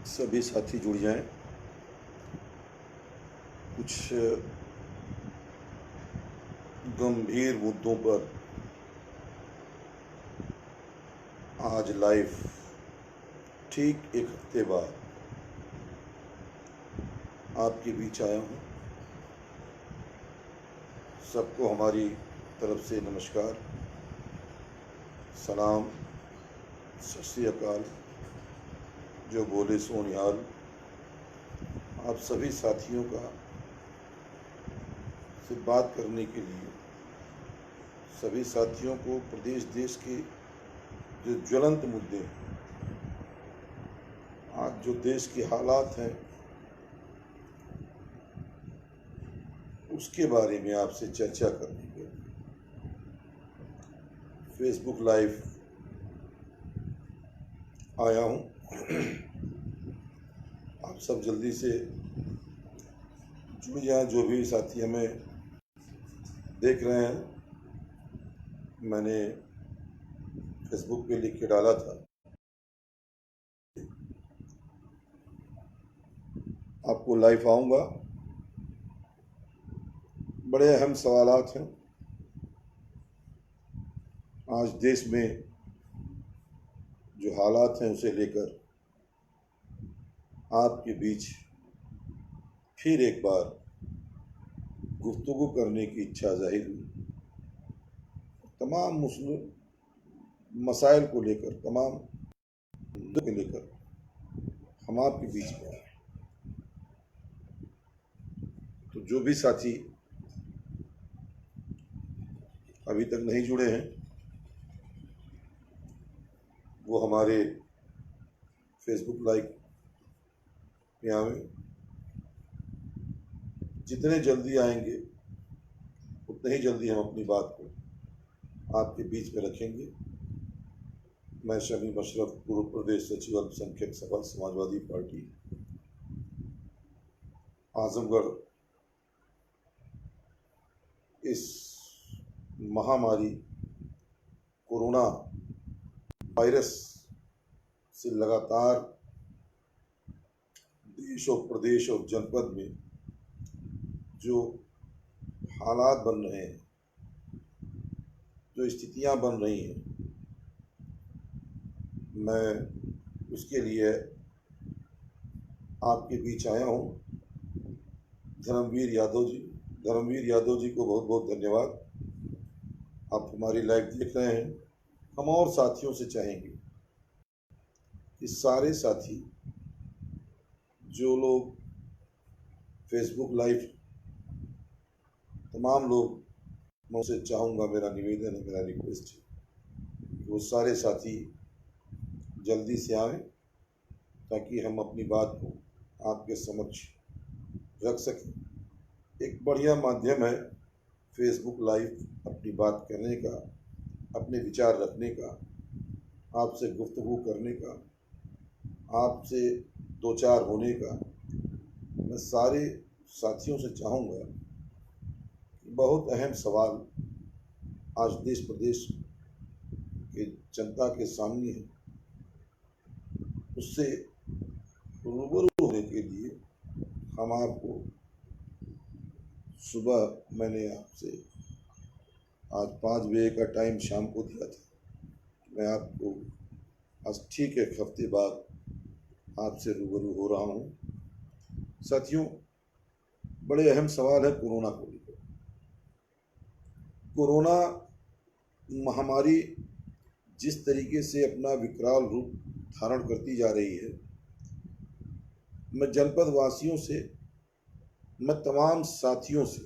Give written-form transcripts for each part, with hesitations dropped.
सभी साथी जुड़ जाएं। कुछ गंभीर मुद्दों पर आज लाइव ठीक एक हफ्ते बाद आपके बीच आया हूँ। सबको हमारी तरफ से नमस्कार, सलाम, सत श्री अकाल, जो बोले सो निहाल। आप सभी साथियों का से बात करने के लिए, सभी साथियों को प्रदेश देश के जो ज्वलंत मुद्दे हैं, आज जो देश के हालात हैं, उसके बारे में आपसे चर्चा करने के लिए फेसबुक लाइव आया हूँ। आप सब जल्दी से जुड़ जाएं। जो भी साथी हमें देख रहे हैं, मैंने फेसबुक पे लिख के डाला था, आपको लाइव आऊँगा। बड़े अहम सवालात हैं आज देश में, जो हालात हैं उसे लेकर आपके बीच फिर एक बार गुफ्तगू करने की इच्छा जाहिर हुई। तमाम मुस्लिम मसाइल को लेकर, तमाम मुद्दों को लेकर हम आपके बीच में आए। तो जो भी साथी अभी तक नहीं जुड़े हैं, वो हमारे फेसबुक लाइव में आएं। जितने जल्दी आएंगे उतने ही जल्दी हम अपनी बात को आपके बीच में रखेंगे। मैं शमीम अशरफ, पूर्व प्रदेश सचिव अल्पसंख्यक सभा समाजवादी पार्टी आजमगढ़, इस महामारी कोरोना वायरस से लगातार देश और प्रदेश और जनपद में जो हालात बन रहे हैं, जो स्थितियां बन रही हैं, मैं उसके लिए आपके बीच आया हूँ। धर्मवीर यादव जी को बहुत बहुत धन्यवाद। आप हमारी लाइव देख रहे हैं। हम और साथियों से चाहेंगे कि सारे साथी, जो लोग फेसबुक लाइव, तमाम लोग, मैं उनसे चाहूँगा, मेरा निवेदन है, मेरा रिक्वेस्ट है, वो सारे साथी जल्दी से आएं ताकि हम अपनी बात को आपके समक्ष रख सकें। एक बढ़िया माध्यम है फेसबुक लाइव, अपनी बात करने का, अपने विचार रखने का, आपसे गुफ्तगू करने का, आपसे दो चार होने का। मैं सारे साथियों से चाहूँगा कि बहुत अहम सवाल आज देश प्रदेश के जनता के सामने है, उससे रूबरू होने के लिए हम आपको सुबह, मैंने आपसे आज 5 बजे का टाइम शाम को दिया था। मैं आपको आज ठीक एक हफ्ते बाद आपसे रूबरू हो रहा हूँ। साथियों, बड़े अहम सवाल है कोरोना को लेकर। कोरोना महामारी जिस तरीके से अपना विकराल रूप धारण करती जा रही है, मैं जनपद वासियों से, मैं तमाम साथियों से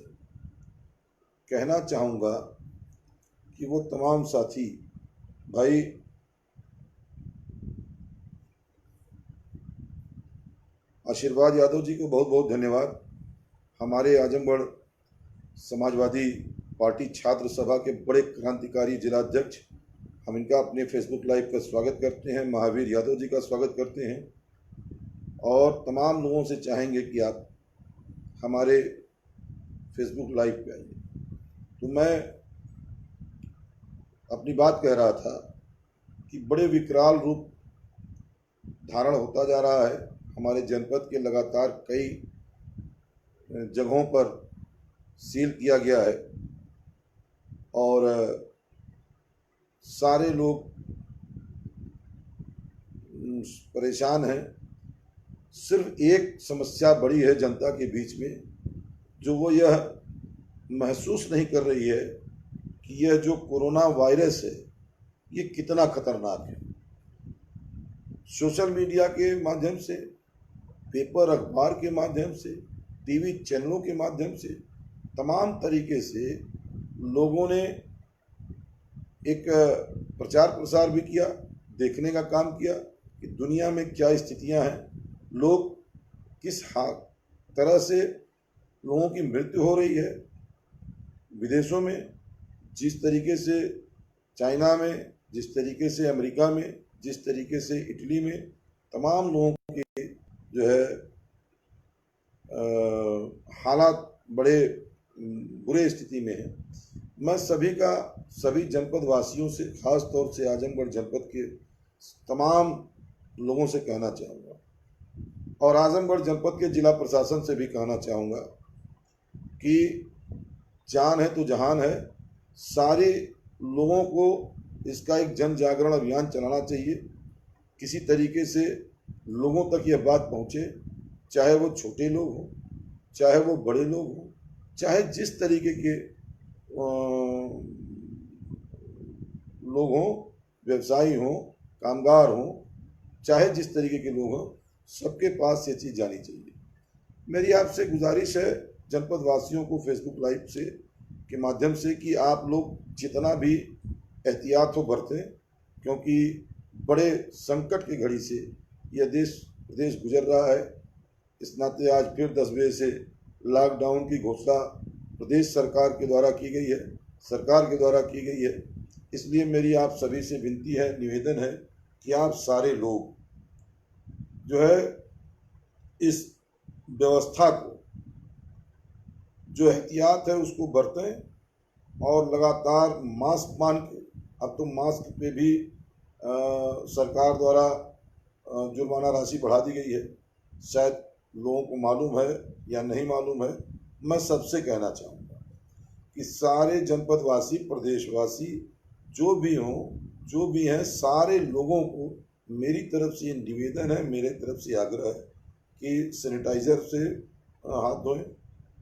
कहना चाहूँगा कि वो तमाम साथी भाई आशीर्वाद यादव जी को बहुत बहुत धन्यवाद। हमारे आजमगढ़ समाजवादी पार्टी छात्र सभा के बड़े क्रांतिकारी जिलाध्यक्ष, हम इनका अपने फेसबुक लाइव का स्वागत करते हैं। महावीर यादव जी का स्वागत करते हैं और तमाम लोगों से चाहेंगे कि आप हमारे फेसबुक लाइव पे आइए। तो मैं अपनी बात कह रहा था कि बड़े विकराल रूप धारण होता जा रहा है हमारे जनपद के लगातार कई जगहों पर सील किया गया है और सारे लोग परेशान हैं। सिर्फ एक समस्या बड़ी है जनता के बीच में, जो वो यह महसूस नहीं कर रही है कि यह जो कोरोना वायरस है ये कितना खतरनाक है। सोशल मीडिया के माध्यम से, पेपर अखबार के माध्यम से, टीवी चैनलों के माध्यम से, तमाम तरीके से लोगों ने एक प्रचार प्रसार भी किया, देखने का काम किया कि दुनिया में क्या स्थितियां हैं, लोग किस तरह से लोगों की मृत्यु हो रही है। विदेशों में जिस तरीके से, चाइना में जिस तरीके से, अमेरिका में जिस तरीके से, इटली में तमाम लोगों के जो है हालात बड़े बुरे स्थिति में है। मैं सभी जनपद वासियों से, खास तौर से आजमगढ़ जनपद के तमाम लोगों से कहना चाहूँगा और आजमगढ़ जनपद के जिला प्रशासन से भी कहना चाहूँगा कि जान है तो जहान है। सारे लोगों को इसका एक जन जागरण अभियान चलाना चाहिए। किसी तरीके से लोगों तक यह बात पहुँचे, चाहे वो छोटे लोग हों, चाहे वो बड़े लोग हों, चाहे जिस तरीके के लोग हों, व्यवसायी हों, कामगार हों, चाहे जिस तरीके के लोग हों, सबके पास ये चीज़ जानी चाहिए। मेरी आपसे गुजारिश है जनपद वासियों को फेसबुक लाइव से के माध्यम से कि आप लोग जितना भी एहतियात हो बरतें, क्योंकि बड़े संकट की घड़ी से यह प्रदेश गुजर रहा है। इस नाते आज फिर 10 बजे से लॉकडाउन की घोषणा प्रदेश सरकार के द्वारा की गई है। इसलिए मेरी आप सभी से विनती है, निवेदन है कि आप सारे लोग जो है इस व्यवस्था को, जो एहतियात है उसको बरतें और लगातार मास्क मान के, अब तो मास्क पे भी सरकार द्वारा जुर्माना राशि बढ़ा दी गई है। शायद लोगों को मालूम है या नहीं मालूम है। मैं सबसे कहना चाहूँगा कि सारे जनपदवासी, प्रदेशवासी जो भी हों, जो भी हैं, सारे लोगों को मेरी तरफ से निवेदन है, मेरे तरफ से आग्रह है कि सैनिटाइजर से हाथ धोएं,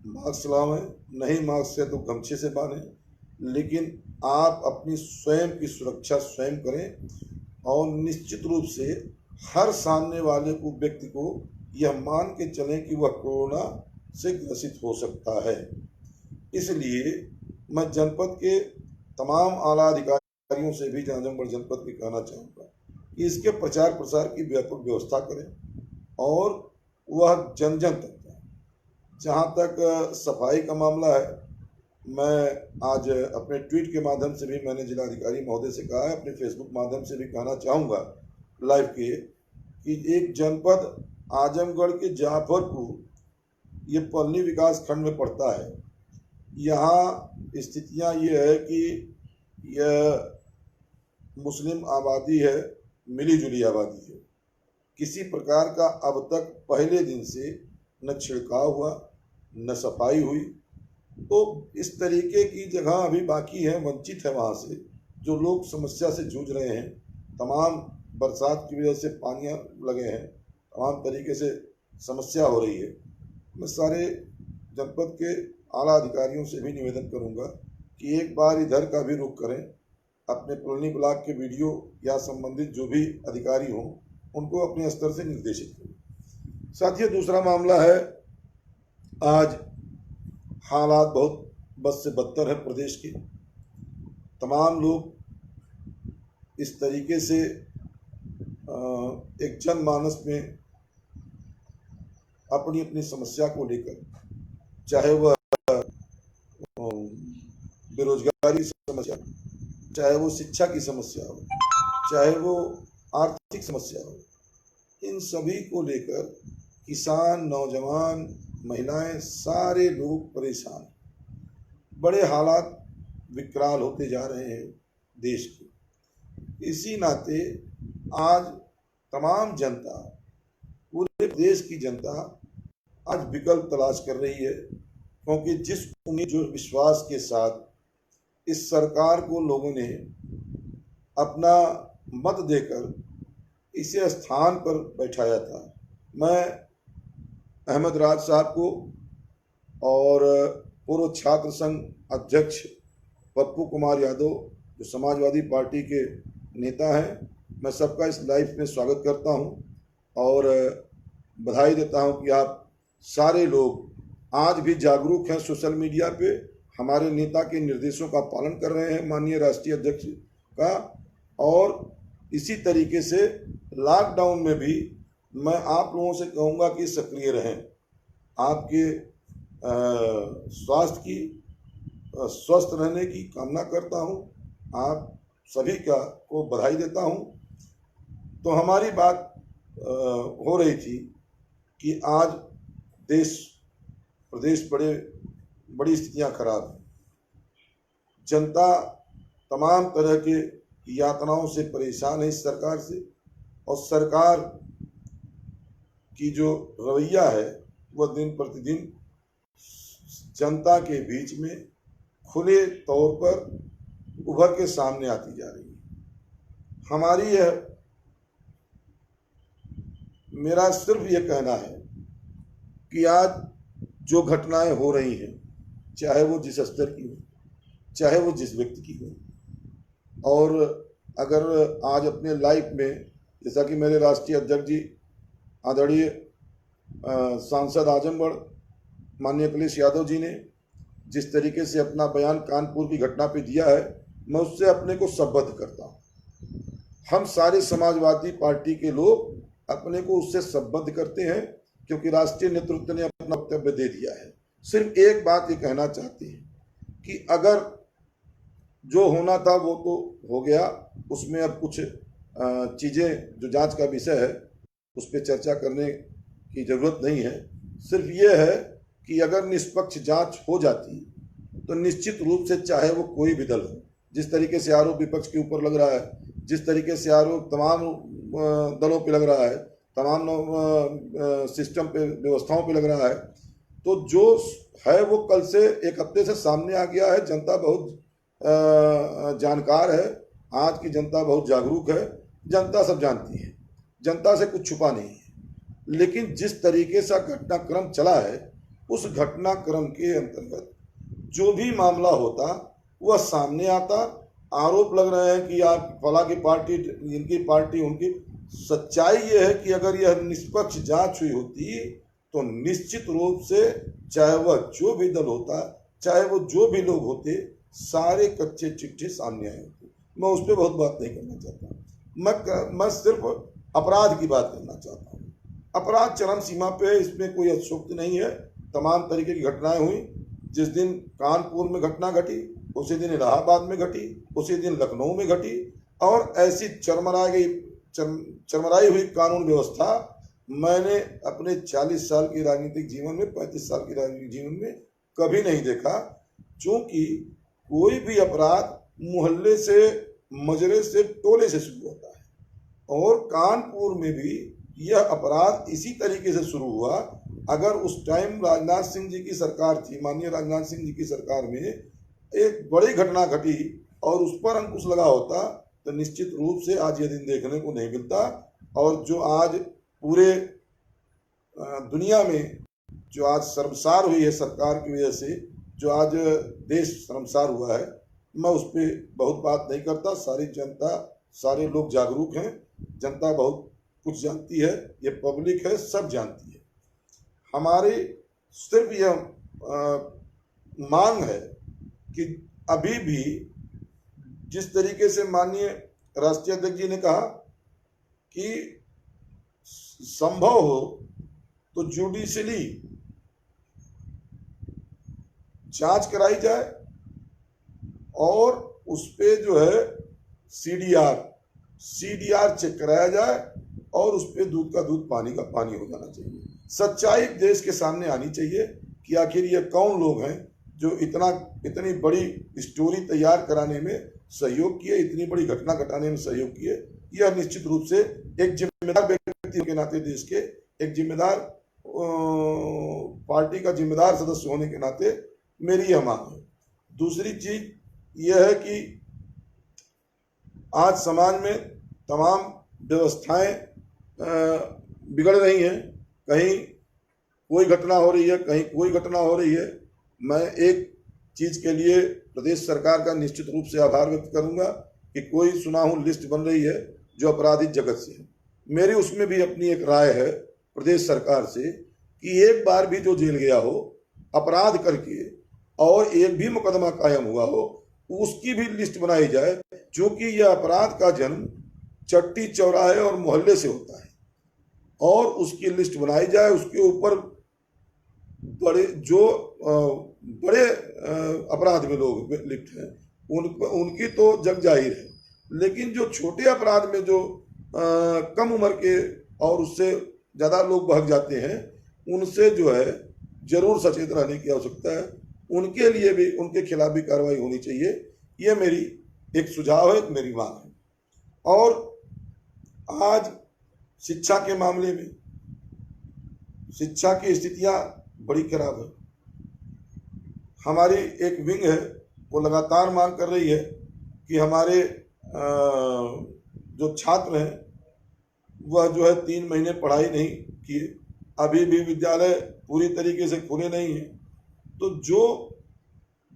मास्क लगाएं, नहीं मास्क है तो गमछे से बांधें, लेकिन आप अपनी स्वयं की सुरक्षा स्वयं करें और निश्चित रूप से हर सामने वाले को, व्यक्ति को यह मान के चलें कि वह कोरोना से ग्रसित हो सकता है। इसलिए मैं जनपद के तमाम आला अधिकारियों से भी, आजमगढ़ जनपद के कहना चाहूँगा कि इसके प्रचार प्रसार की व्यापक व्यवस्था करें और वह जन जन तक जाए। जहाँ तक सफाई का मामला है, मैं आज अपने ट्वीट के माध्यम से भी मैंने जिलाधिकारी महोदय से कहा है, अपने फेसबुक माध्यम से भी कहना चाहूँगा लाइव के, कि एक जनपद आजमगढ़ के जाफरपुर, ये पल्ली विकास खंड में पड़ता है। यहाँ स्थितियाँ ये है कि यह मुस्लिम आबादी है, मिली जुली आबादी है। किसी प्रकार का अब तक पहले दिन से न छिड़काव हुआ, न सफाई हुई। तो इस तरीके की जगह अभी बाकी है, वंचित है वहाँ से, जो लोग समस्या से जूझ रहे हैं। तमाम बरसात की वजह से पानियाँ लगे हैं, तमाम तरीके से समस्या हो रही है। मैं सारे जनपद के आला अधिकारियों से भी निवेदन करूंगा कि एक बार इधर का भी रुख करें, अपने पुलनी ब्लॉक के वीडियो या संबंधित जो भी अधिकारी हों उनको अपने स्तर से निर्देशित करें। साथियों, दूसरा मामला है, आज हालात बहुत बद से बदतर है प्रदेश के। तमाम लोग इस तरीके से एक जनमानस में अपनी अपनी समस्या को लेकर, चाहे वह बेरोजगारी समस्या, चाहे वो शिक्षा की समस्या हो, चाहे वो आर्थिक समस्या हो, इन सभी को लेकर किसान, नौजवान, महिलाएं, सारे लोग परेशान। बड़े हालात विकराल होते जा रहे हैं देश के। इसी नाते आज तमाम जनता पूरे पूरे देश की जनता आज विकल्प तलाश कर रही है, क्योंकि जिस उम्मीद जो विश्वास के साथ इस सरकार को लोगों ने अपना मत देकर इसे स्थान पर बैठाया था। मैं अहमद राज साहब को और पूर्व छात्र संघ अध्यक्ष पप्पू कुमार यादव जो समाजवादी पार्टी के नेता हैं, मैं सबका इस लाइफ में स्वागत करता हूं और बधाई देता हूं कि आप सारे लोग आज भी जागरूक हैं, सोशल मीडिया पे हमारे नेता के निर्देशों का पालन कर रहे हैं, माननीय राष्ट्रीय अध्यक्ष का। और इसी तरीके से लॉकडाउन में भी मैं आप लोगों से कहूँगा कि सक्रिय रहें। आपके स्वास्थ्य की स्वस्थ रहने की कामना करता हूँ, आप सभी को बधाई देता हूँ। तो हमारी बात हो रही थी कि आज देश प्रदेश बड़ी स्थितियाँ खराब हैं। जनता तमाम तरह के यातनाओं से परेशान है इस सरकार से, और सरकार की जो रवैया है वह दिन प्रतिदिन जनता के बीच में खुले तौर पर उभर के सामने आती जा रही है। हमारी यह मेरा सिर्फ ये कहना है कि आज जो घटनाएं हो रही हैं, चाहे वो जिस स्तर की हो, चाहे वो जिस व्यक्ति की हो, और अगर आज अपने लाइफ में जैसा कि मेरे राष्ट्रीय अध्यक्ष जी आदरणीय सांसद आजमगढ़ माननीय अखिलेश यादव जी ने जिस तरीके से अपना बयान कानपुर की घटना पे दिया है, मैं उससे अपने को संबद्ध करता हूँ। हम सारे समाजवादी पार्टी के लोग अपने को उससे संबद्ध करते हैं, क्योंकि राष्ट्रीय नेतृत्व ने अपना वक्तव्य दे दिया है। सिर्फ एक बात ये कहना चाहते हैं कि अगर जो होना था वो तो हो गया, उसमें अब कुछ चीज़ें जो जांच का विषय है उस पर चर्चा करने की ज़रूरत नहीं है। सिर्फ ये है कि अगर निष्पक्ष जांच हो जाती तो निश्चित रूप से चाहे वो कोई भी दल हो, जिस तरीके से आरोप विपक्ष के ऊपर लग रहा है, जिस तरीके से आरोप तमाम दलों पे लग रहा है, तमाम सिस्टम पे व्यवस्थाओं पे लग रहा है, तो जो है वो कल से एक हफ्ते से सामने आ गया है। जनता बहुत जानकार है, आज की जनता बहुत जागरूक है, जनता सब जानती है, जनता से कुछ छुपा नहीं है। लेकिन जिस तरीके से घटनाक्रम चला है, उस घटनाक्रम के अंतर्गत जो भी मामला होता वह सामने आता। आरोप लग रहे हैं कि आप फला की पार्टी, इनकी पार्टी, उनकी। सच्चाई यह है कि अगर यह निष्पक्ष जांच हुई होती तो निश्चित रूप से चाहे वह जो भी दल होता, चाहे वो जो भी लोग होते, सारे कच्चे चिट्ठे सामने आए होते। मैं उस पर बहुत बात नहीं करना चाहता, मैं सिर्फ अपराध की बात करना चाहता हूँ। अपराध चरम सीमा पे, इसमें कोई अतिशयोक्ति नहीं है। तमाम तरीके की घटनाएं हुई। जिस दिन कानपुर में घटना घटी, उसी दिन इलाहाबाद में घटी, उसी दिन लखनऊ में घटी, और ऐसी चरमराई हुई कानून व्यवस्था मैंने अपने 40 साल के राजनीतिक जीवन में, 35 साल के राजनीतिक जीवन में कभी नहीं देखा। क्योंकि कोई भी अपराध मोहल्ले से, मजरे से, टोले से शुरू होता है, और कानपुर में भी यह अपराध इसी तरीके से शुरू हुआ। अगर उस टाइम राजनाथ सिंह जी की सरकार थी, माननीय राजनाथ सिंह जी की सरकार में एक बड़ी घटना घटी और उस पर अंकुश लगा होता तो निश्चित रूप से आज यह दिन देखने को नहीं मिलता। और जो आज पूरे दुनिया में जो आज शर्मसार हुई है सरकार की वजह से, जो आज देश शर्मसार हुआ है, मैं उस पर बहुत बात नहीं करता। सारी जनता, सारे लोग जागरूक हैं, जनता बहुत कुछ जानती है, ये पब्लिक है, सब जानती है। हमारी सिर्फ यह मांग है कि अभी भी जिस तरीके से माननीय राष्ट्रीय अध्यक्ष जी ने कहा कि संभव हो तो जुडिशली जांच कराई जाए और उस पे जो है सीडीआर चेक कराया जाए और उस पे दूध का दूध, पानी का पानी हो जाना चाहिए। सच्चाई देश के सामने आनी चाहिए कि आखिर ये कौन लोग हैं जो इतनी बड़ी स्टोरी तैयार कराने में सहयोग किए, इतनी बड़ी घटना घटाने में सहयोग किए। यह निश्चित रूप से एक जिम्मेदार व्यक्ति के नाते देश के एक जिम्मेदार पार्टी का जिम्मेदार सदस्य होने के नाते मेरी यह मांग है। दूसरी चीज यह है कि आज समाज में तमाम व्यवस्थाएं बिगड़ रही हैं। कहीं कोई घटना हो रही है, कहीं कोई घटना हो रही है। मैं एक चीज के लिए प्रदेश सरकार का निश्चित रूप से आभार व्यक्त करूंगा कि कोई सुनाहूं लिस्ट बन रही है जो आपराधिक जगत से है। मेरी उसमें भी अपनी एक राय है प्रदेश सरकार से कि एक बार भी जो जेल गया हो अपराध करके और एक भी मुकदमा कायम हुआ हो, उसकी भी लिस्ट बनाई जाए, क्योंकि यह अपराध का जन्म चट्टी चौराहे और मोहल्ले से होता है। और उसकी लिस्ट बनाई जाए, उसके ऊपर बड़े जो बड़े अपराध में लोग लिप्त हैं उनकी तो जग जाहिर है, लेकिन जो छोटे अपराध में जो कम उम्र के और उससे ज़्यादा लोग भाग जाते हैं, उनसे जो है जरूर सचेत रहने की आवश्यकता है। उनके लिए भी, उनके खिलाफ भी कार्रवाई होनी चाहिए। ये मेरी एक सुझाव है, मेरी मांग है। और आज शिक्षा के मामले में शिक्षा की स्थितियां बड़ी खराब है। हमारी एक विंग है, वो लगातार मांग कर रही है कि हमारे जो छात्र हैं वह जो है 3 महीने पढ़ाई नहीं किए, अभी भी विद्यालय पूरी तरीके से खुले नहीं हैं। तो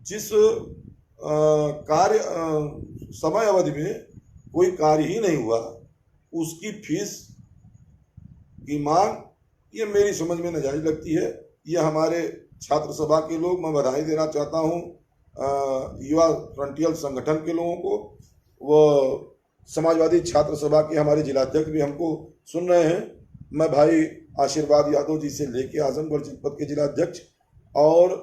जिस कार्य समय अवधि में कोई कार्य ही नहीं हुआ, उसकी फीस की मांग ये मेरी समझ में नाजायज लगती है। ये हमारे छात्र सभा के लोग, मैं बधाई देना चाहता हूँ युवा फ्रंटियर संगठन के लोगों को। वो समाजवादी छात्र सभा के हमारे जिलाध्यक्ष भी हमको सुन रहे हैं। मैं भाई आशीर्वाद यादव जी से लेके आजमगढ़ जनपद के जिलाध्यक्ष और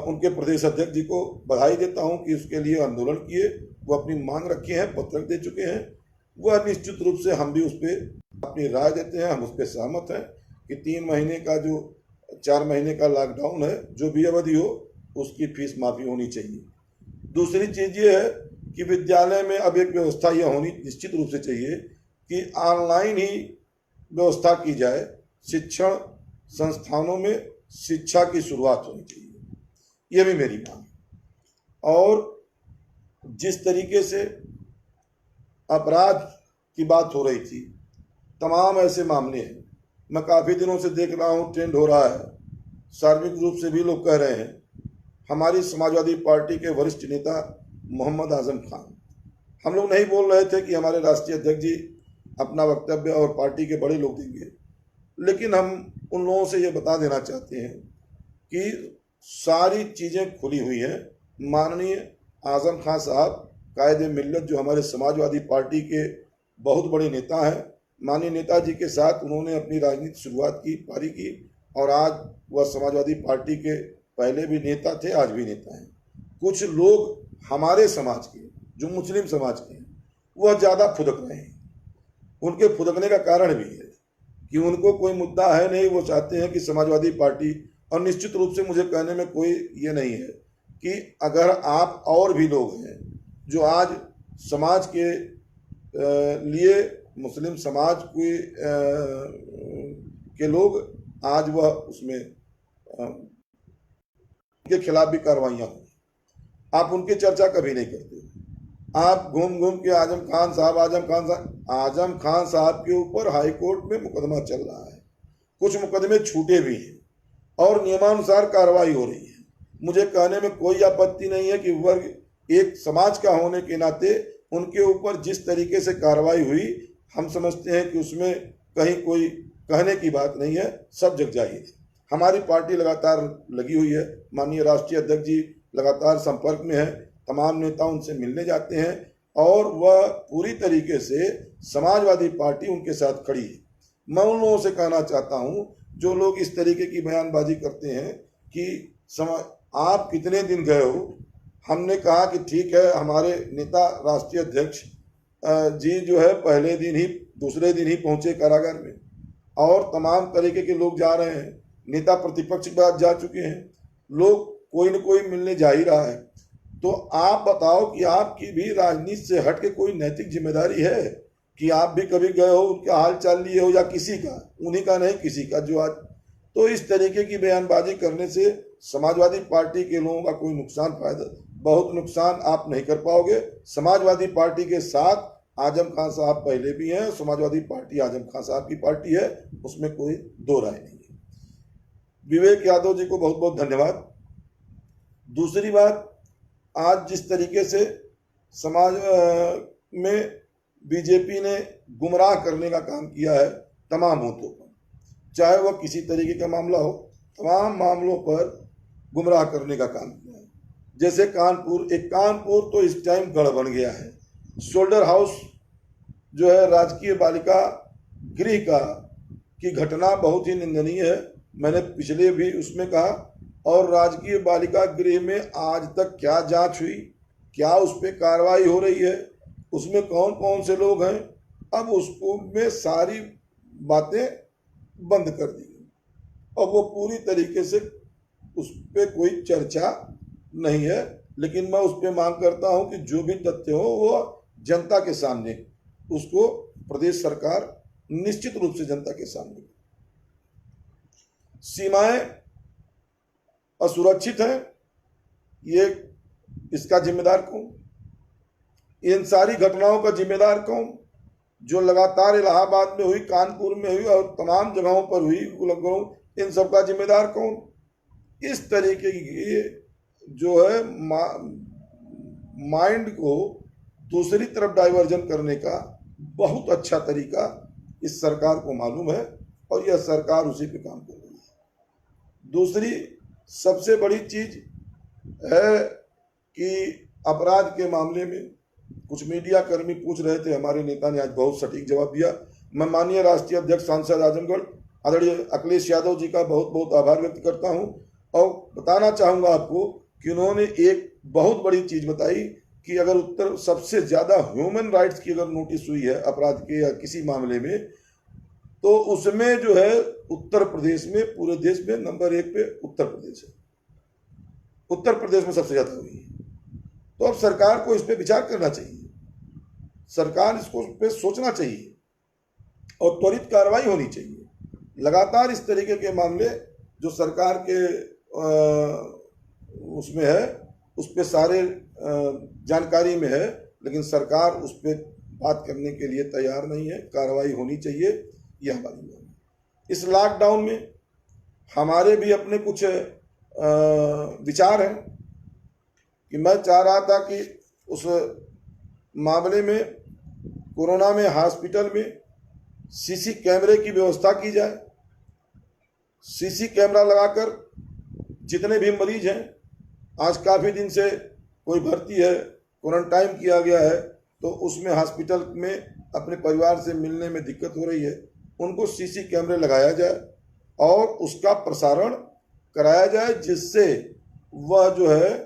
उनके प्रदेश अध्यक्ष जी को बधाई देता हूं कि उसके लिए आंदोलन किए, वो अपनी मांग रखे हैं, पत्रक दे चुके हैं। वह निश्चित रूप से हम भी उस पर अपनी राय देते हैं। हम उस पर सहमत हैं कि 3 महीने का जो 4 महीने का लॉकडाउन है, जो भी अवधि हो, उसकी फीस माफी होनी चाहिए। दूसरी चीज ये है कि विद्यालय में अब एक व्यवस्था यह होनी निश्चित रूप से चाहिए कि ऑनलाइन ही व्यवस्था की जाए। शिक्षण संस्थानों में शिक्षा की शुरुआत होनी चाहिए, यह भी मेरी मांग है। और जिस तरीके से अपराध की बात हो रही थी, तमाम ऐसे मामले हैं, मैं काफ़ी दिनों से देख रहा हूँ, ट्रेंड हो रहा है, सार्वजनिक रूप से भी लोग कह रहे हैं। हमारी समाजवादी पार्टी के वरिष्ठ नेता मोहम्मद आजम खान, हम लोग नहीं बोल रहे थे कि हमारे राष्ट्रीय अध्यक्ष जी अपना वक्तव्य और पार्टी के बड़े लोग देंगे, लेकिन हम उन लोगों से ये बता देना चाहते हैं कि सारी चीज़ें खुली हुई हैं। माननीय आजम खान साहब कायदे मिल्लत, जो हमारे समाजवादी पार्टी के बहुत बड़े नेता हैं, माननीय नेताजी के साथ उन्होंने अपनी राजनीतिक शुरुआत की, पारी की, और आज वह समाजवादी पार्टी के पहले भी नेता थे, आज भी नेता हैं। कुछ लोग हमारे समाज के, जो मुस्लिम समाज के हैं, वह ज़्यादा फुदक रहे हैं। उनके फुदकने का कारण भी है कि उनको कोई मुद्दा है नहीं, वो चाहते हैं कि समाजवादी पार्टी, और निश्चित रूप से मुझे कहने में कोई ये नहीं है कि अगर आप और भी लोग हैं जो आज समाज के लिए, मुस्लिम समाज के लोग आज वह उसमें के खिलाफ भी कार्रवाइयाँ हों, आप उनकी चर्चा कभी नहीं करते। आप घूम घूम के आजम खान साहब के ऊपर हाई कोर्ट में मुकदमा चल रहा है, कुछ मुकदमे छूटे भी हैं और नियमानुसार कार्रवाई हो रही है। मुझे कहने में कोई आपत्ति नहीं है कि वर्ग एक समाज का होने के नाते उनके ऊपर जिस तरीके से कार्रवाई हुई, हम समझते हैं कि उसमें कहीं कोई कहने की बात नहीं है, सब जग जाहिर है। हमारी पार्टी लगातार लगी हुई है, माननीय राष्ट्रीय अध्यक्ष जी लगातार संपर्क में है, तमाम नेता उनसे मिलने जाते हैं और वह पूरी तरीके से समाजवादी पार्टी उनके साथ खड़ी है। मैं उन लोगों से कहना चाहता हूं जो लोग इस तरीके की बयानबाजी करते हैं कि आप कितने दिन गए हो। हमने कहा कि ठीक है, हमारे नेता राष्ट्रीय अध्यक्ष जी जो है पहले दिन ही, दूसरे दिन ही पहुंचे कारागार में, और तमाम तरीके के लोग जा रहे हैं। नेता प्रतिपक्ष बात जा चुके हैं, लोग कोई न कोई मिलने जा ही रहा है। तो आप बताओ कि आपकी भी राजनीति से हट के कोई नैतिक जिम्मेदारी है कि आप भी कभी गए हो, उनका हाल चाल लिए हो, या किसी का, उन्हीं का नहीं किसी का जो आज। तो इस तरीके की बयानबाजी करने से समाजवादी पार्टी के लोगों का कोई नुकसान फायदा, बहुत नुकसान आप नहीं कर पाओगे। समाजवादी पार्टी के साथ आजम खान साहब पहले भी हैं, समाजवादी पार्टी आजम खान साहब की पार्टी है, उसमें कोई दो राय नहीं है। विवेक यादव जी को बहुत बहुत धन्यवाद। दूसरी बात, आज जिस तरीके से समाज में बीजेपी ने गुमराह करने का काम किया है तमाम मुद्दों पर, चाहे वह किसी तरीके का मामला हो, तमाम मामलों पर गुमराह करने का काम किया है। जैसे कानपुर तो इस टाइम गढ़ बन गया है। शोल्डर हाउस जो है राजकीय बालिका गृह की घटना बहुत ही निंदनीय है। मैंने पिछले भी उसमें कहा, और राजकीय बालिका गृह में आज तक क्या जांच हुई, क्या उस पर कार्रवाई हो रही है, उसमें कौन कौन से लोग हैं, अब उसको में सारी बातें बंद कर दी गई और वो पूरी तरीके से उस पर कोई चर्चा नहीं है। लेकिन मैं उस पर मांग करता हूं कि जो भी तथ्य हो वो जनता के सामने, उसको प्रदेश सरकार निश्चित रूप से जनता के सामने। सीमाएं असुरक्षित हैं, ये इसका जिम्मेदार कौन? इन सारी घटनाओं का जिम्मेदार कौन? जो लगातार इलाहाबाद में हुई, कानपुर में हुई और तमाम जगहों पर हुई, इन सब का जिम्मेदार कौन? इस तरीके की जो है माइंड को दूसरी तरफ डाइवर्जन करने का बहुत अच्छा तरीका इस सरकार को मालूम है और यह सरकार उसी पे काम कर रही है। दूसरी सबसे बड़ी चीज है कि अपराध के मामले में कुछ मीडिया कर्मी पूछ रहे थे, हमारे नेता ने आज बहुत सटीक जवाब दिया। मैं माननीय राष्ट्रीय अध्यक्ष सांसद आजमगढ़ आदरणीय अखिलेश यादव जी का बहुत बहुत आभार व्यक्त करता हूं और बताना चाहूंगा आपको कि उन्होंने एक बहुत बड़ी चीज बताई कि अगर उत्तर सबसे ज्यादा ह्यूमन राइट्स की अगर नोटिस हुई है अपराध के या किसी मामले में, तो उसमें जो है उत्तर प्रदेश में, पूरे देश में नंबर 1 पे उत्तर प्रदेश है। उत्तर प्रदेश में सबसे ज्यादा हुई है। तो अब सरकार को इस पे विचार करना चाहिए, सरकार इसको पे सोचना चाहिए और त्वरित कार्रवाई होनी चाहिए। लगातार इस तरीके के मामले जो सरकार के उसमें है, उस पे सारे जानकारी में है, लेकिन सरकार उस पर बात करने के लिए तैयार नहीं है। कार्रवाई होनी चाहिए, यह हमारी मांग है। इस लॉकडाउन में हमारे भी अपने कुछ विचार हैं कि मैं चाह रहा था कि उस मामले में कोरोना में हॉस्पिटल में सीसी कैमरे की व्यवस्था की जाए। सीसी कैमरा लगाकर जितने भी मरीज हैं, आज काफ़ी दिन से कोई भर्ती है, क्वारंटाइन किया गया है, तो उसमें हॉस्पिटल में अपने परिवार से मिलने में दिक्कत हो रही है, उनको सीसी कैमरे लगाया जाए और उसका प्रसारण कराया जाए, जिससे वह जो है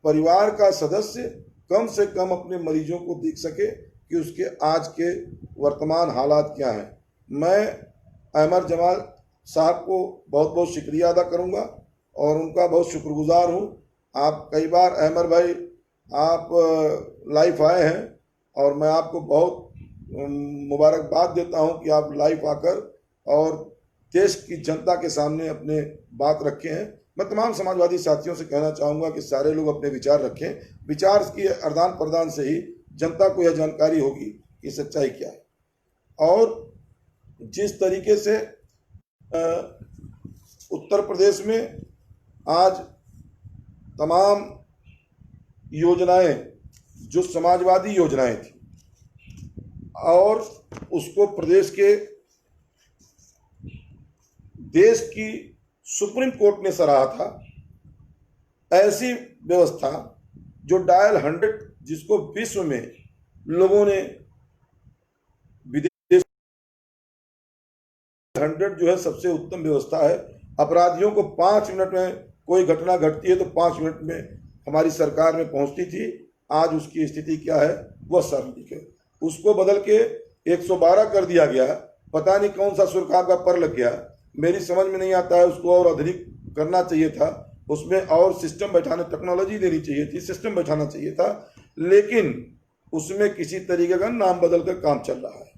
परिवार का सदस्य कम से कम अपने मरीजों को देख सके कि उसके आज के वर्तमान हालात क्या हैं। मैं अहमद जमाल साहब को बहुत बहुत शुक्रिया अदा करूंगा और उनका बहुत शुक्रगुजार हूं। आप कई बार अहमद भाई आप लाइव आए हैं और मैं आपको बहुत मुबारकबाद देता हूं कि आप लाइव आकर और देश की जनता के सामने अपने बात रखे हैं। मैं तमाम समाजवादी साथियों से कहना चाहूँगा कि सारे लोग अपने विचार रखें। विचार की आदान प्रदान से ही जनता को यह जानकारी होगी कि सच्चाई क्या है। और जिस तरीके से उत्तर प्रदेश में आज तमाम योजनाएं जो समाजवादी योजनाएं थी और उसको प्रदेश के देश की सुप्रीम कोर्ट ने सराहा था, ऐसी व्यवस्था जो डायल 100 जिसको विश्व में लोगों ने विदेश 100 जो है सबसे उत्तम व्यवस्था है। अपराधियों को 5 मिनट में कोई घटना घटती है तो 5 मिनट में हमारी सरकार में पहुंचती थी। आज उसकी स्थिति क्या है वह सार्वजनिक है। उसको बदल के 112 कर दिया गया। पता नहीं कौन सा सुरखाब का पर लग गया, मेरी समझ में नहीं आता है। उसको और अधिक करना चाहिए था, उसमें और सिस्टम बैठाने, टेक्नोलॉजी देनी चाहिए थी, सिस्टम बैठाना चाहिए था, लेकिन उसमें किसी तरीके का नाम बदल कर काम चल रहा है।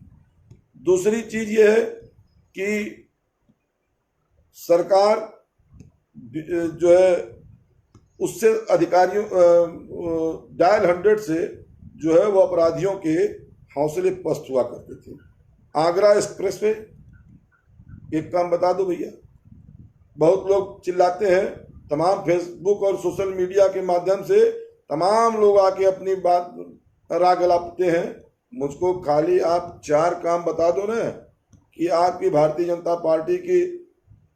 दूसरी चीज ये है कि सरकार जो है उससे अधिकारियों डायल 100 से जो है वो अपराधियों के हौसले पस्त हुआ करते थे। आगरा एक्सप्रेस वे, एक काम बता दो भैया, बहुत लोग चिल्लाते हैं, तमाम फेसबुक और सोशल मीडिया के माध्यम से तमाम लोग आके अपनी बात राग गलाते हैं। मुझको खाली आप 4 काम बता दो ना कि आपकी भारतीय जनता पार्टी की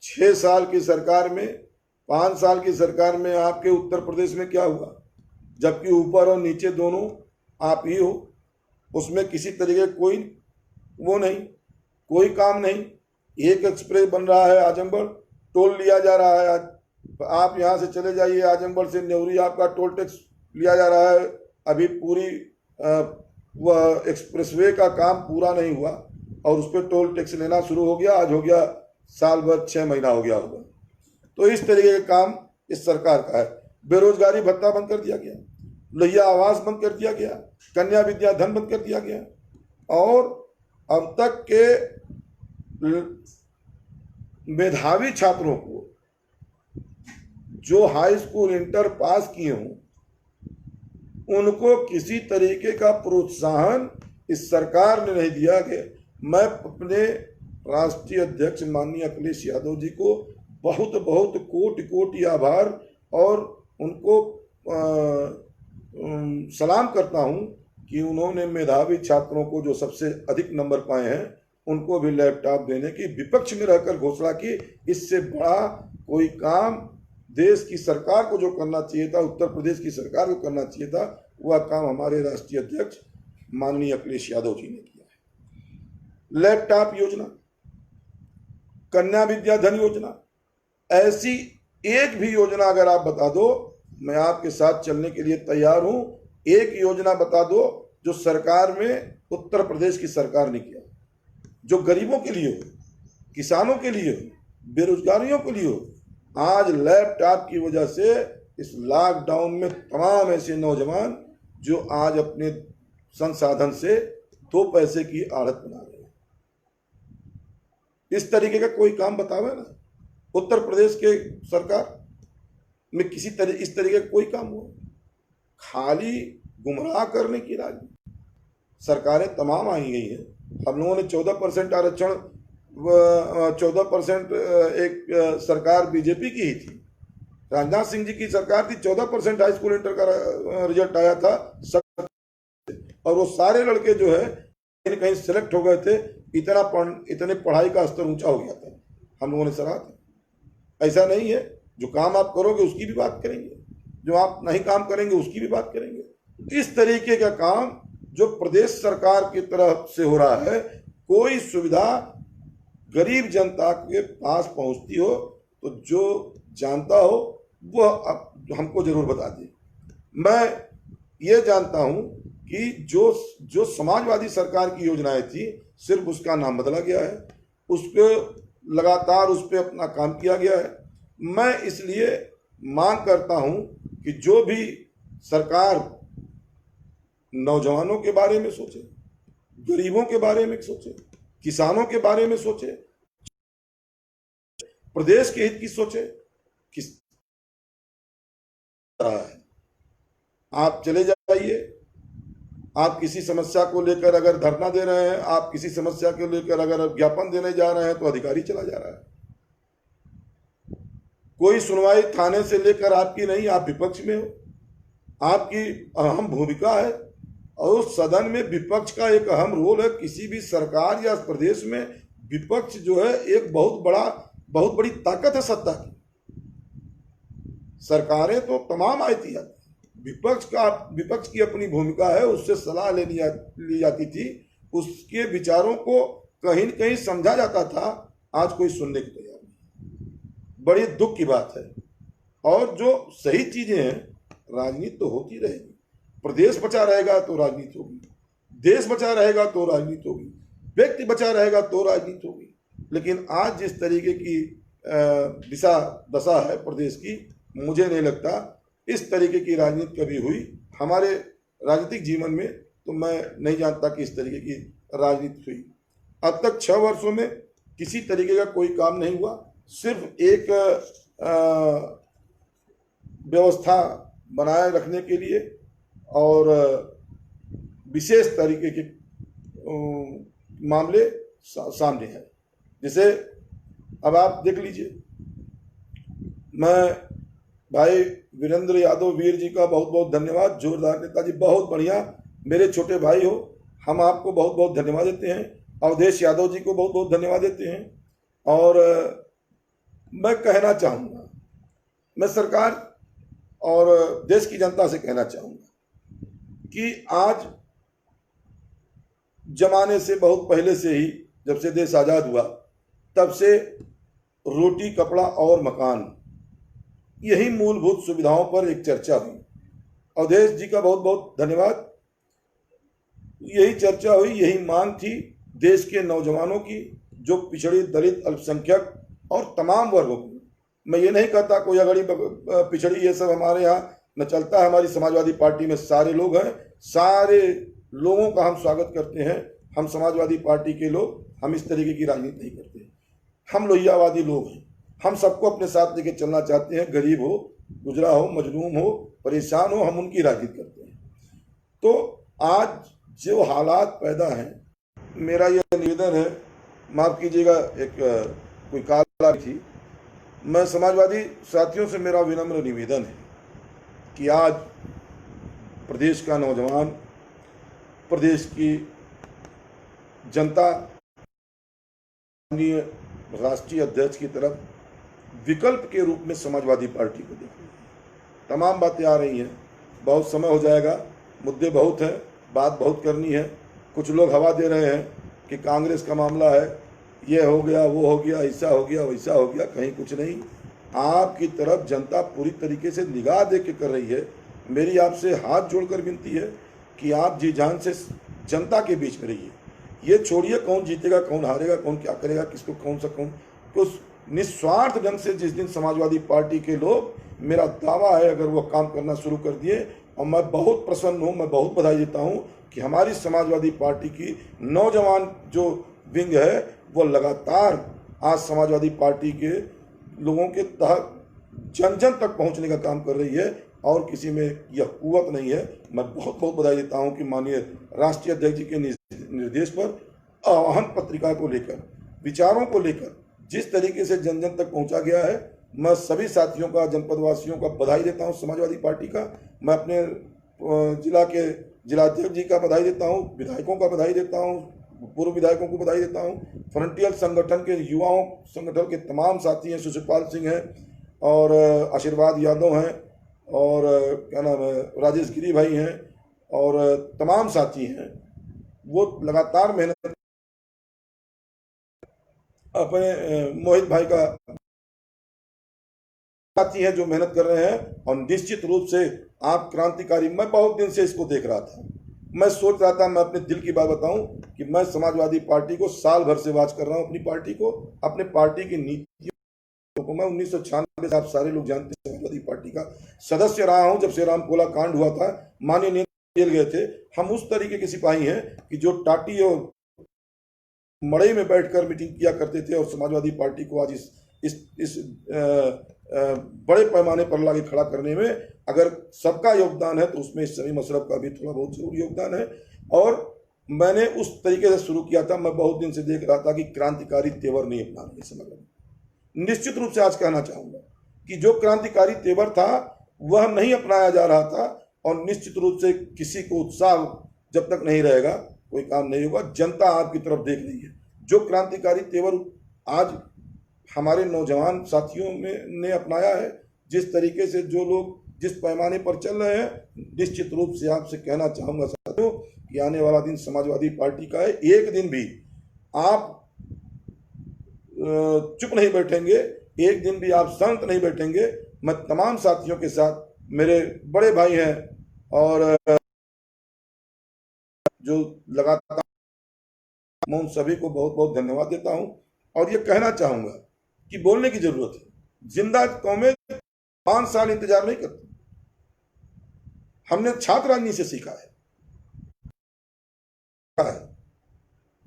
6 साल की सरकार में, 5 साल की सरकार में आपके उत्तर प्रदेश में क्या हुआ, जबकि ऊपर और नीचे दोनों आप ही हो। उसमें किसी तरीके कोई वो नहीं, कोई काम नहीं। एक एक्सप्रेस बन रहा है, आजमगढ़ टोल लिया जा रहा है। आप यहाँ से चले जाइए, आजमगढ़ से न्योरी आपका टोल टैक्स लिया जा रहा है। अभी पूरी वह एक्सप्रेसवे का काम पूरा नहीं हुआ और उस पर टोल टैक्स लेना शुरू हो गया। आज हो गया साल भर, 6 महीना हो गया होगा। तो इस तरीके का काम इस सरकार का है। बेरोजगारी भत्ता बंद कर दिया गया, लोहिया आवास बंद कर दिया गया, कन्या विद्या धन बंद कर दिया गया, और अब तक के मेधावी छात्रों को जो हाई स्कूल इंटर पास किए हों उनको किसी तरीके का प्रोत्साहन इस सरकार ने नहीं दिया। गया मैं अपने राष्ट्रीय अध्यक्ष माननीय अखिलेश यादव जी को बहुत बहुत कोटि कोटि आभार और उनको सलाम करता हूं कि उन्होंने मेधावी छात्रों को जो सबसे अधिक नंबर पाए हैं उनको भी लैपटॉप देने की विपक्ष में रहकर घोषणा की। इससे बड़ा कोई काम देश की सरकार को जो करना चाहिए था, उत्तर प्रदेश की सरकार को करना चाहिए था, वह काम हमारे राष्ट्रीय अध्यक्ष माननीय अखिलेश यादव जी ने किया है। लैपटॉप योजना, कन्या विद्या धन योजना, ऐसी एक भी योजना अगर आप बता दो, मैं आपके साथ चलने के लिए तैयार हूं। एक योजना बता दो जो सरकार में उत्तर प्रदेश की सरकार ने किया, जो गरीबों के लिए हो, किसानों के लिए हो, बेरोजगारियों के लिए हो। आज लैपटॉप की वजह से इस लॉकडाउन में तमाम ऐसे नौजवान जो आज अपने संसाधन से 2 पैसे की आड़त बना रहे हैं, इस तरीके का कोई काम बतावे ना उत्तर प्रदेश के सरकार में इस तरीके का कोई काम हुआ। खाली गुमराह करने की राजनीति। सरकारें तमाम आई गई हैं। हम लोगों ने 14% आरक्षण, 14% एक सरकार बीजेपी की ही थी, राजनाथ सिंह जी की सरकार थी। 14% हाई स्कूल इंटर का रिजल्ट आया था और वो सारे लड़के जो है कहीं कहीं सेलेक्ट हो गए थे। इतने पढ़ाई का स्तर ऊंचा हो गया था, हम लोगों ने सराहा था। ऐसा नहीं है, जो काम आप करोगे उसकी भी बात करेंगे, जो आप नहीं काम करेंगे उसकी भी बात करेंगे। इस तरीके का काम जो प्रदेश सरकार की तरफ से हो रहा है, कोई सुविधा गरीब जनता के पास पहुंचती हो तो जो जानता हो वह हमको जरूर बता दे। मैं ये जानता हूं कि जो समाजवादी सरकार की योजनाएं थी, सिर्फ उसका नाम बदला गया है, उसको लगातार उस पर अपना काम किया गया है। मैं इसलिए मांग करता हूं कि जो भी सरकार नौजवानों के बारे में सोचे, गरीबों के बारे में सोचे, किसानों के बारे में सोचे, प्रदेश के हित की सोचे, किस तरह है। आप चले जाइए, आप किसी समस्या को लेकर अगर धरना दे रहे हैं, आप किसी समस्या को लेकर अगर ज्ञापन देने जा रहे हैं तो अधिकारी चला जा रहा है। कोई सुनवाई थाने से लेकर आपकी नहीं, आप विपक्ष में हो, आपकी अहम भूमिका है और सदन में विपक्ष का एक अहम रोल है। किसी भी सरकार या प्रदेश में विपक्ष जो है एक बहुत बड़ी ताकत है सत्ता की। सरकारें तो तमाम आती है, विपक्ष की अपनी भूमिका है, उससे सलाह ली जाती थी, उसके विचारों को कहीं न कहीं समझा जाता था। आज कोई सुनने की तैयार नहीं। बड़ी दुख की बात है। और जो सही चीजें हैं, राजनीति तो होती रहेगी। प्रदेश बचा रहेगा तो राजनीति होगी, देश बचा रहेगा तो राजनीति होगी, व्यक्ति बचा रहेगा तो राजनीति होगी। लेकिन आज जिस तरीके की दिशा दशा है प्रदेश की, मुझे नहीं लगता इस तरीके की राजनीति कभी हुई हमारे राजनीतिक जीवन में। तो मैं नहीं जानता कि इस तरीके की राजनीति हुई। अब तक 6 वर्षों में किसी तरीके का कोई काम नहीं हुआ, सिर्फ एक व्यवस्था बनाए रखने के लिए और विशेष तरीके के मामले सामने हैं। जैसे अब आप देख लीजिए, मैं भाई वीरेंद्र यादव वीर जी का बहुत बहुत धन्यवाद, जोरदार नेताजी, बहुत बढ़िया, मेरे छोटे भाई हो, हम आपको बहुत बहुत धन्यवाद देते हैं। अवधेश यादव जी को बहुत बहुत धन्यवाद देते हैं। और मैं कहना चाहूँगा, मैं सरकार और देश की जनता से कहना चाहूँगा कि आज जमाने से बहुत पहले से ही, जब से देश आज़ाद हुआ तब से रोटी, कपड़ा और मकान, यही मूलभूत सुविधाओं पर एक चर्चा हुई। अवधेश जी का बहुत बहुत धन्यवाद। यही चर्चा हुई, यही मांग थी देश के नौजवानों की, जो पिछड़ी, दलित, अल्पसंख्यक और तमाम वर्गों की। मैं ये नहीं कहता कोई अगड़ी पिछड़ी ये सब हमारे यहाँ न चलता है। हमारी समाजवादी पार्टी में सारे लोग हैं, सारे लोगों का हम स्वागत करते हैं। हम समाजवादी पार्टी के लोग, हम इस तरीके की राजनीति नहीं करते। हम लोहियावादी लोग हैं, हम सबको अपने साथ लेके चलना चाहते हैं। गरीब हो, गुजरा हो, मजलूम हो, परेशान हो, हम उनकी राजनीति करते हैं। तो आज जो हालात पैदा हैं, मेरा यह निवेदन है, माफ़ कीजिएगा, एक कोई काला थी, मैं समाजवादी साथियों से मेरा विनम्र निवेदन है कि आज प्रदेश का नौजवान, प्रदेश की जनता राष्ट्रीय अध्यक्ष की तरफ विकल्प के रूप में समाजवादी पार्टी को देख रही है। तमाम बातें आ रही हैं, बहुत समय हो जाएगा, मुद्दे बहुत हैं, बात बहुत करनी है। कुछ लोग हवा दे रहे हैं कि कांग्रेस का मामला है, ये हो गया, वो हो गया, ऐसा हो गया, वैसा हो गया। कहीं कुछ नहीं, आपकी तरफ जनता पूरी तरीके से निगाह दे के कर रही है। मेरी आपसे हाथ जोड़कर विनती है कि आप जी जान से जनता के बीच में रहिए। ये छोड़िए कौन जीतेगा, कौन हारेगा, कौन क्या करेगा, किसको कौन सा कौन कुछ निस्वार्थ ढंग से जिस दिन समाजवादी पार्टी के लोग, मेरा दावा है, अगर वो काम करना शुरू कर दिए, और मैं बहुत प्रसन्न हूँ, मैं बहुत बधाई देता हूँ कि हमारी समाजवादी पार्टी की नौजवान जो विंग है वो लगातार आज समाजवादी पार्टी के लोगों के तहत जन जन तक पहुंचने का काम कर रही है, और किसी में यह कुवत नहीं है। मैं बहुत बहुत बधाई देता हूं कि माननीय राष्ट्रीय अध्यक्ष जी के निर्देश पर आह्वान पत्रिका को लेकर, विचारों को लेकर जिस तरीके से जन जन तक पहुंचा गया है, मैं सभी साथियों का, जनपदवासियों का बधाई देता हूं। समाजवादी पार्टी का, मैं अपने जिला के जिलाध्यक्ष जी का बधाई देता हूं, विधायकों का बधाई देता हूं, पूर्व विधायकों को बधाई देता हूं, फ्रंटियर संगठन के युवाओं संगठन के तमाम साथी हैं, सुशिपाल सिंह हैं और आशीर्वाद यादव हैं और क्या नाम है, राजेश गिरी भाई हैं और तमाम साथी हैं। वो लगातार मेहनत, अपने मोहित भाई का साथी हैं जो मेहनत कर रहे हैं। और निश्चित रूप से आप क्रांतिकारी, मैं बहुत दिन से इसको देख रहा था, मैं सोच रहा था, मैं अपने दिल की बात बताऊं कि मैं समाजवादी पार्टी को साल भर से वाच कर रहा हूं, अपनी पार्टी को, अपने पार्टी की नीतियों को। मैं 1996 से, आप सारे लोग जानते हैं, समाजवादी पार्टी का सदस्य रहा हूं। जब श्रीराम कोला कांड हुआ था, माननीय नेता जेल गए थे, हम उस तरीके के सिपाही हैं कि जो टाटी और मड़ई में बैठकर मीटिंग किया करते थे। और समाजवादी पार्टी को आज इस बड़े पैमाने पर लाके खड़ा करने में अगर सबका योगदान है, तो उसमें समी मशरफ का भी थोड़ा बहुत जरूर योगदान है। और मैंने उस तरीके से शुरू किया था, मैं बहुत दिन से देख रहा था कि क्रांतिकारी तेवर नहीं अपना रही समाज। निश्चित रूप से आज कहना चाहूँगा कि जो क्रांतिकारी तेवर था वह नहीं अपनाया जा रहा था, और निश्चित रूप से किसी को उत्साह जब तक नहीं रहेगा कोई काम नहीं होगा। जनता आपकी तरफ देख रही है। जो क्रांतिकारी तेवर आज हमारे नौजवान साथियों ने अपनाया है, जिस तरीके से जो लोग जिस पैमाने पर चल रहे हैं, निश्चित रूप से आपसे कहना चाहूँगा साथियों कि आने वाला दिन समाजवादी पार्टी का है। एक दिन भी आप चुप नहीं बैठेंगे, एक दिन भी आप शांत नहीं बैठेंगे। मैं तमाम साथियों के साथ, मेरे बड़े भाई हैं और जो लगातार, मैं उन सभी को बहुत बहुत धन्यवाद देता हूं। और ये कहना चाहूँगा कि बोलने की जरूरत है। जिंदा कौमें 5 साल इंतजार नहीं करती। हमने छात्र राजनीति से सीखा है।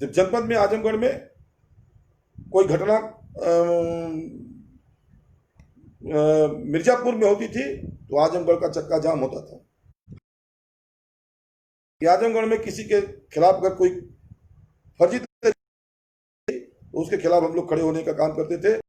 जब जनपद में आजमगढ़ में कोई घटना मिर्जापुर में होती थी तो आजमगढ़ का चक्का जाम होता था। आजमगढ़ में किसी के खिलाफ अगर कोई फर्जी तो उसके खिलाफ हम लोग खड़े होने का काम करते थे।